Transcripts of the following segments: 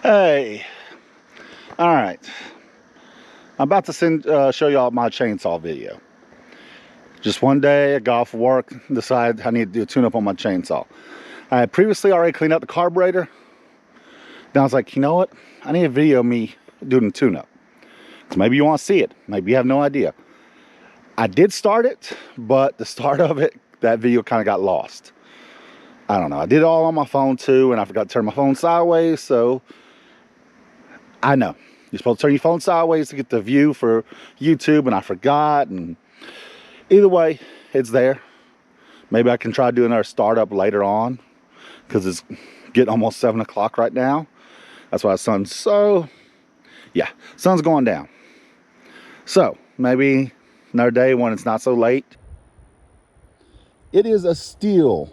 Hey, all right. I'm about to show y'all my chainsaw video. Just one day, I got off work, decided I need to do a tune-up on my chainsaw. I had previously already cleaned out the carburetor. Then I was like, you know what? I need a video of me doing a tune-up. So maybe you want to see it. Maybe you have no idea. I did start it, but the start of it, that video kind of got lost. I don't know. I did it all on my phone too, and I forgot to turn my phone sideways, so I know. You're supposed to turn your phone sideways to get the view for YouTube, and I forgot. And either way, it's there. Maybe I can try doing our startup later on, because it's getting almost 7 o'clock right now. That's why the sun's sun's going down. So maybe another day when it's not so late. It is a Stihl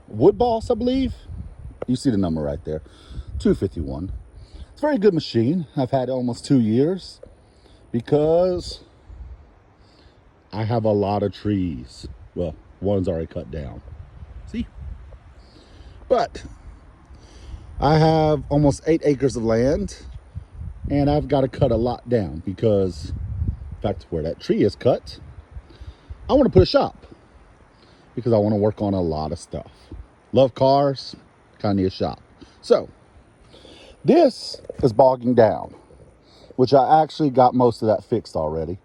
wood boss, I believe. You see the number right there, 251. It's a very good machine. I've had it almost 2 years because I have a lot of trees. Well, one's already cut down. See? But I have almost 8 acres of land, and I've got to cut a lot down because, in fact, where that tree is cut, I want to put a shop because I want to work on a lot of stuff. Love cars, kind of need a shop. So this is bogging down, which I actually got most of that fixed already,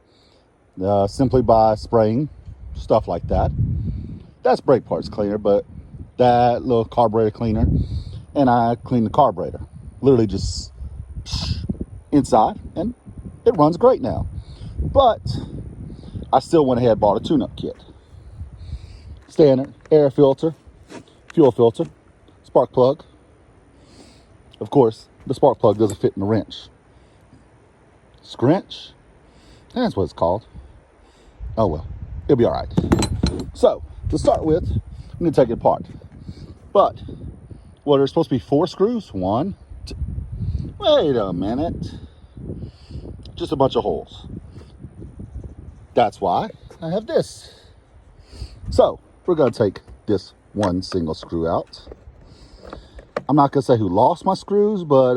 simply by spraying stuff like that. That's brake parts cleaner, but that little carburetor cleaner, and I clean the carburetor, literally just inside, and it runs great now. But I still went ahead and bought a tune-up kit. Standard air filter, fuel filter, spark plug. Of course, the spark plug doesn't fit in the wrench. Scrench? That's what it's called. Oh well, it'll be all right. So, to start with, I'm going to take it apart. But, what are supposed to be 4 screws? 1, 2. Wait a minute. Just a bunch of holes. That's why I have this. So, we're going to take this one single screw out. I'm not going to say who lost my screws, but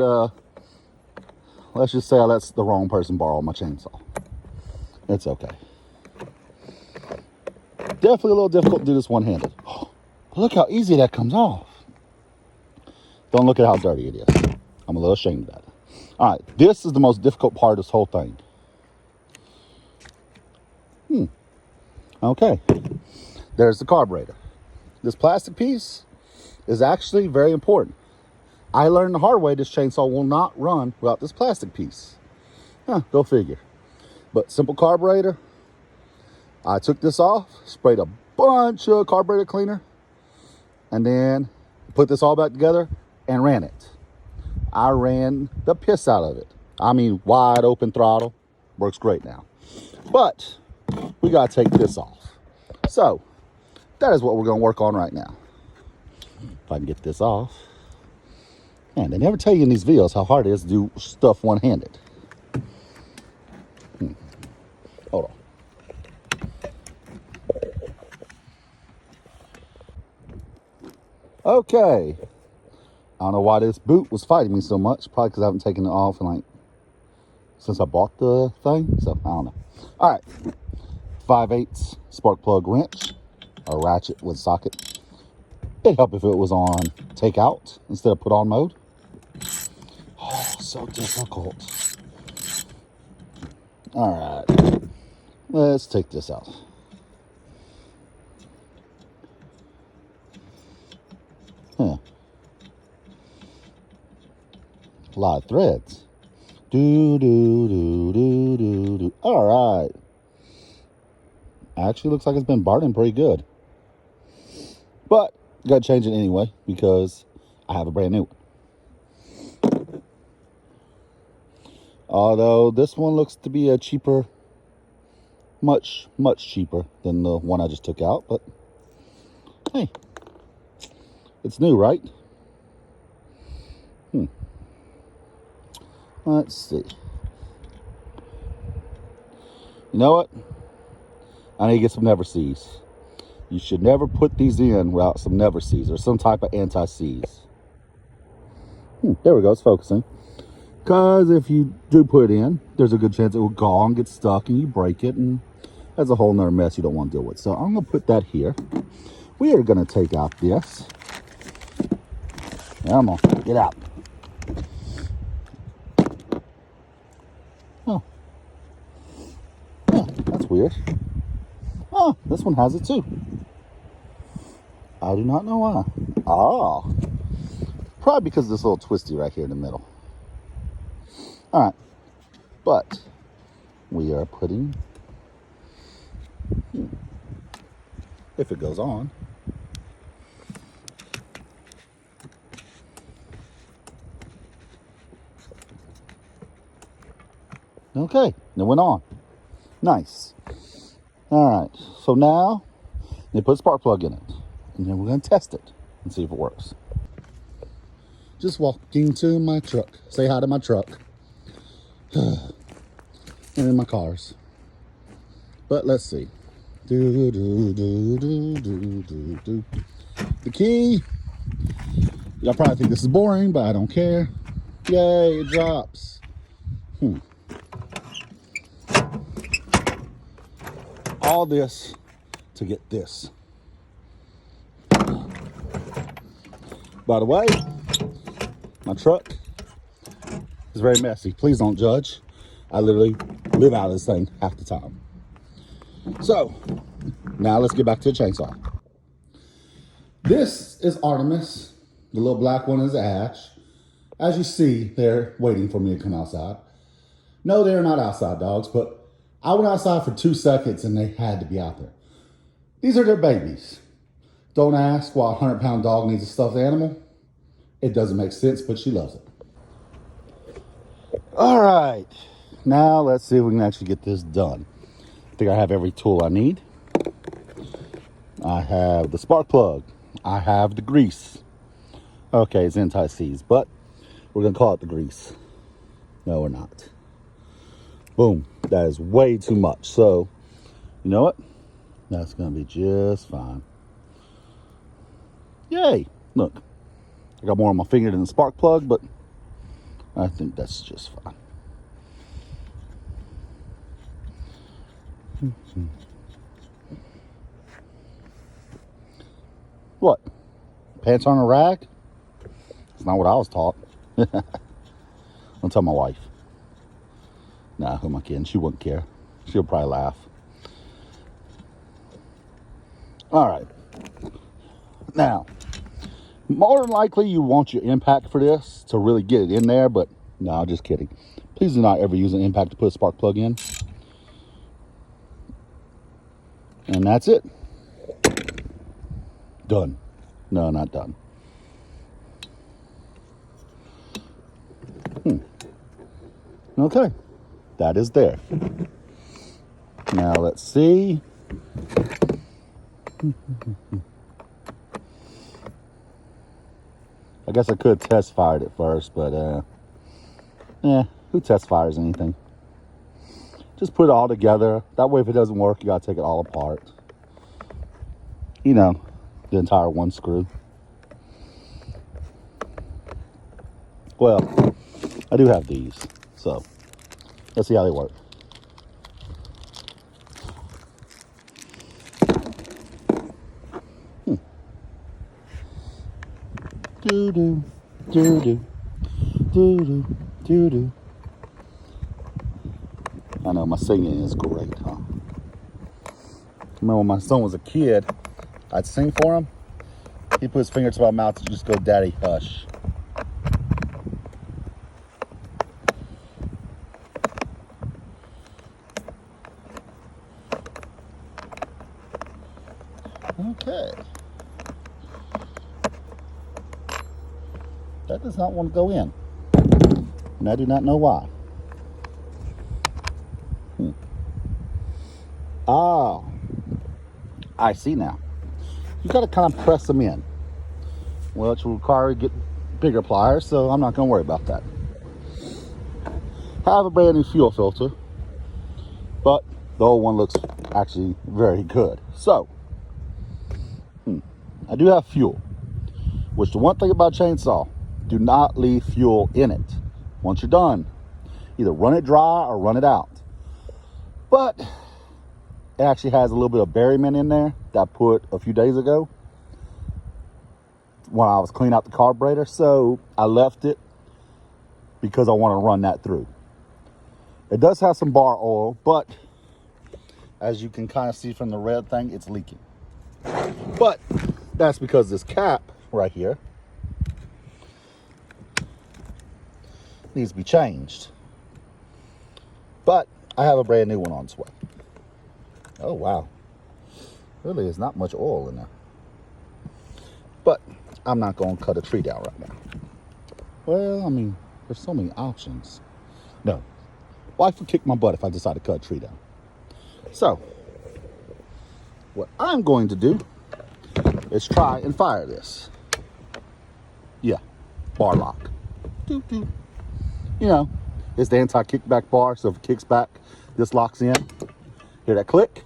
let's just say I let the wrong person borrow my chainsaw. It's okay. Definitely a little difficult to do this one-handed. Oh, look how easy that comes off. Don't look at how dirty it is. I'm a little ashamed of that. All right, this is the most difficult part of this whole thing. Okay, there's the carburetor. This plastic piece is actually very important. I learned the hard way this chainsaw will not run without this plastic piece. Go figure. But simple carburetor, I took this off, sprayed a bunch of carburetor cleaner, and then put this all back together and ran it. I ran the piss out of it. I mean, wide open throttle. Works great now. But we gotta take this off. So that is what we're gonna work on right now. If I can get this off. Man, they never tell you in these videos how hard it is to do stuff one-handed. Hold on. Okay. I don't know why this boot was fighting me so much. Probably because I haven't taken it off in since I bought the thing. So, I don't know. All right. 5/8 spark plug wrench. A ratchet with socket. It'd help if it was on takeout instead of put on mode. Oh, so difficult. All right. Let's take this out. A lot of threads. Do. All right. Actually looks like it's been burning pretty good. But gotta change it anyway because I have a brand new one. Although this one looks to be a cheaper, much cheaper than the one I just took out. But hey, it's new, right? Let's see. You know what? I need to get some never sees. You should never put these in without some never sees or some type of anti-seize. There we go, it's focusing. Because if you do put it in, there's a good chance it will gall and get stuck and you break it, and that's a whole nother mess you don't want to deal with. So I'm going to put that here. We are going to take out this. Come on, get out. Oh, yeah, that's weird. Oh, this one has it too. I do not know why. Oh, probably because of this little twisty right here in the middle. All right, but we are putting, if it goes on, okay, it went on. Nice. All right, so now they put a spark plug in it, and then we're going to test it and see if it works. Just walking to my truck. Say hi to my truck. And in my cars. But let's see. Do, do, do, do, do, do, do. The key. Y'all probably think this is boring, but I don't care. Yay, it drops. All this to get this. By the way, my truck is very messy. Please don't judge. I literally live out of this thing half the time. So, now let's get back to the chainsaw. This is Artemis. The little black one is Ash. As you see, they're waiting for me to come outside. No, they're not outside dogs, but I went outside for 2 seconds and they had to be out there. These are their babies. Don't ask why a 100-pound dog needs a stuffed animal. It doesn't make sense, but she loves it. All right, now let's see if we can actually get this done. I think I have every tool I need. I have the spark plug. I have the grease. Okay, it's anti-seize, but we're gonna call it the grease. No, we're not. Boom, that is way too much. So, you know what? That's gonna be just fine. Yay, look. I got more on my finger than the spark plug, but I think that's just fine. What? Pants on a rag? It's not what I was taught. I'll tell my wife. Nah, who am I kidding? She wouldn't care. She'll probably laugh. All right. Now, more than likely you want your impact for this to really get it in there, but no, just kidding. Please do not ever use an impact to put a spark plug in. And that's it. Done. No, not done. Okay, that is there. Now let's see. I guess I could test fired it first, but who test fires anything? Just put it all together. That way, if it doesn't work, you gotta take it all apart. You know, the entire one screw. Well, I do have these, so let's see how they work. Do do do do do do do do. I know my singing is great, huh? Remember when my son was a kid, I'd sing for him. He'd put his finger to my mouth and just go, "Daddy, hush." Okay. That does not want to go in. And I do not know why. Ah, I see now. You got to kind of press them in. Well, it will require you to get bigger pliers, so I'm not going to worry about that. I have a brand new fuel filter, but the old one looks actually very good. So, I do have fuel, which the one thing about chainsaw, Do not leave fuel in it. Once you're done, either run it dry or run it out. But it actually has a little bit of berryman in there that I put a few days ago when I was cleaning out the carburetor. So I left it because I want to run that through. It does have some bar oil, but as you can kind of see from the red thing, it's leaking. But that's because this cap right here needs to be changed. But I have a brand new one on its way. Oh, wow. Really is not much oil in there. But I'm not going to cut a tree down right now. Well, I mean, there's so many options. No. Wife would kick my butt if I decide to cut a tree down. So, what I'm going to do is try and fire this. Yeah, bar lock. Doop, doop. You know, it's the anti-kickback bar, so if it kicks back, this locks in. Hear that click?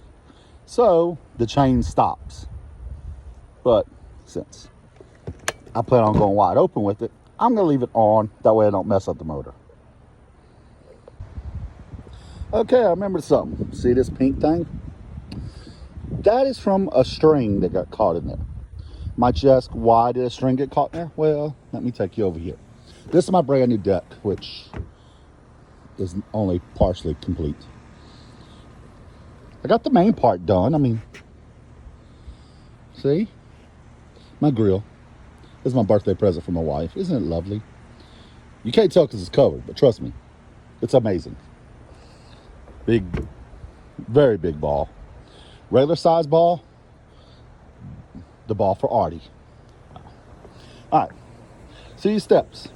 So the chain stops. But since I plan on going wide open with it, I'm gonna leave it on, that way I don't mess up the motor. Okay, I remembered something. See this pink thing? That is from a string that got caught in there. Might you ask, why did a string get caught in there? Well, let me take you over here. This is my brand new deck, which is only partially complete. I got the main part done. I mean, see? My grill. This is my birthday present from my wife. Isn't it lovely? You can't tell because it's covered, but trust me, it's amazing. Big, very big ball. Regular size ball, the ball for Artie. All right, see these steps.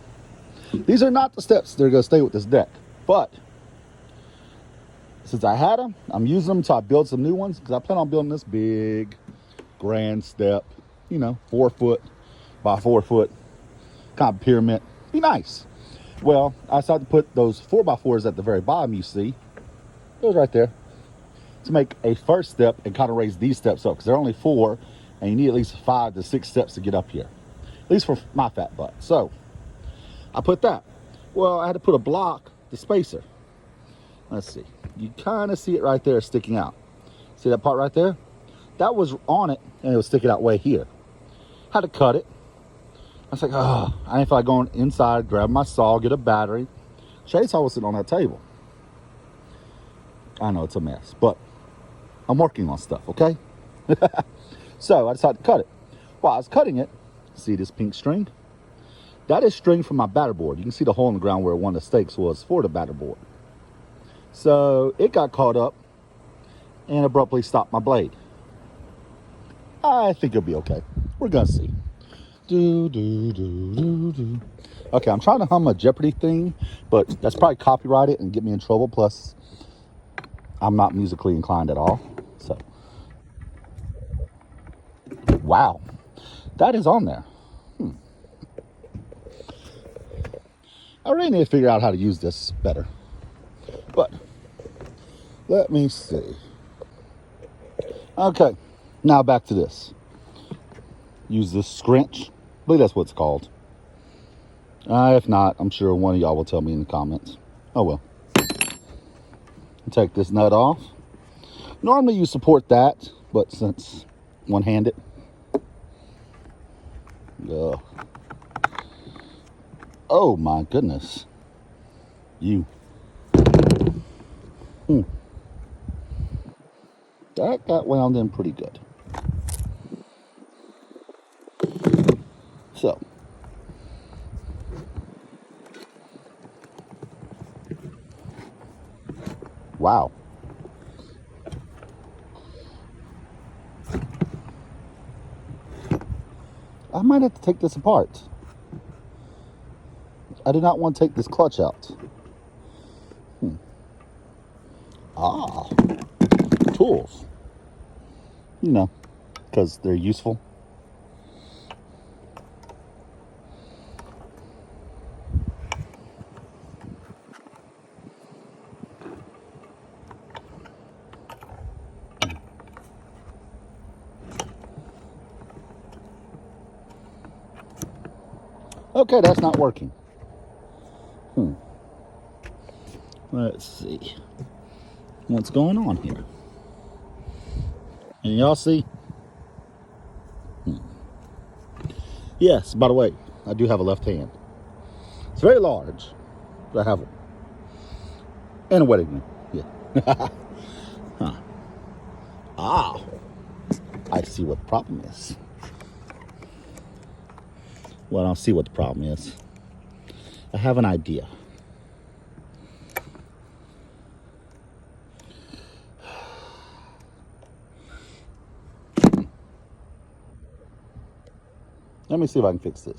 These are not the steps that are going to stay with this deck, but since I had them, I'm using them until I build some new ones, because I plan on building this big, grand step, 4 foot by 4 foot, kind of pyramid. Be nice. Well, I decided to put those 4x4s at the very bottom, you see. Those right there. To make a first step and kind of raise these steps up, because they're only 4, and you need at least 5 to 6 steps to get up here. At least for my fat butt. So, I put that. Well, I had to put a block, the spacer. Let's see. You kind of see it right there sticking out. See that part right there? That was on it, and it was sticking out way here. Had to cut it. I was like, oh, I didn't feel like going inside, grab my saw, get a battery. Chainsaw was sitting on that table. I know it's a mess, but I'm working on stuff, okay? So I decided to cut it. While I was cutting it, see this pink string? That is string from my batter board. You can see the hole in the ground where one of the stakes was for the batter board. So it got caught up and abruptly stopped my blade. I think it'll be okay. We're gonna see. Do, do, do, do, do. Okay, I'm trying to hum a Jeopardy theme, but that's probably copyrighted and get me in trouble. Plus, I'm not musically inclined at all. So, wow, that is on there. I really need to figure out how to use this better. But let me see. Okay, now back to this. Use this scrunch. I believe that's what it's called. If not, I'm sure one of y'all will tell me in the comments. Oh well. Take this nut off. Normally you support that, but since one-handed. Ugh. Oh my goodness. You. That got wound in pretty good. So. Wow. I might have to take this apart. I do not want to take this clutch out. Ah, tools. Because they're useful. Okay, that's not working. Let's see what's going on here. And y'all see? Yes, by the way, I do have a left hand. It's very large, but I have it. And a wedding ring. Yeah. Huh. Ah, I see what the problem is. Well, I don't see what the problem is. I have an idea. Let me see if I can fix this.